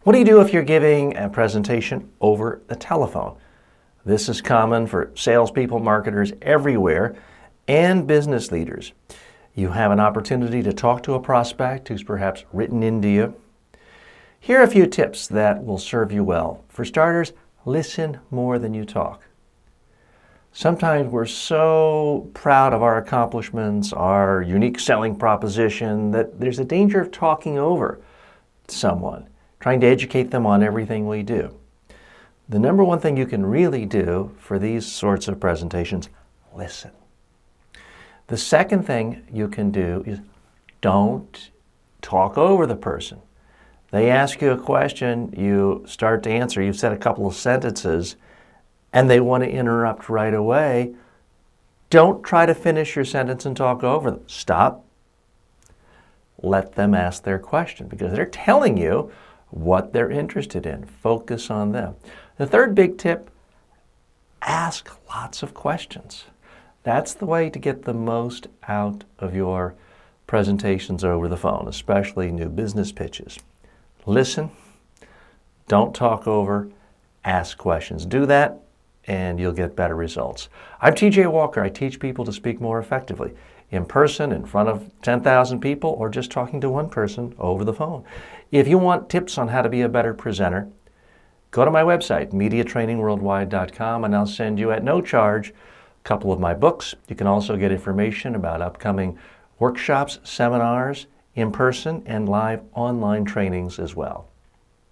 What do you do if you're giving a presentation over the telephone? This is common for salespeople, marketers everywhere, and business leaders. You have an opportunity to talk to a prospect who's perhaps written into you. Here are a few tips that will serve you well. For starters, listen more than you talk. Sometimes we're so proud of our accomplishments, our unique selling proposition, that there's a danger of talking over someone, trying to educate them on everything we do. The number one thing you can really do for these sorts of presentations, listen. The second thing you can do is don't talk over the person. They ask you a question, you start to answer, you've said a couple of sentences, and they want to interrupt right away. Don't try to finish your sentence and talk over them. Stop. Let them ask their question because they're telling you what they're interested in. Focus on them. The third big tip, ask lots of questions. That's the way to get the most out of your presentations over the phone, especially new business pitches. Listen, don't talk over, ask questions. Do that and you'll get better results. I'm TJ Walker. I teach people to speak more effectively in person, in front of 10,000 people, or just talking to one person over the phone. If you want tips on how to be a better presenter, go to my website, mediatrainingworldwide.com, and I'll send you at no charge a couple of my books. You can also get information about upcoming workshops, seminars, in person, and live online trainings as well.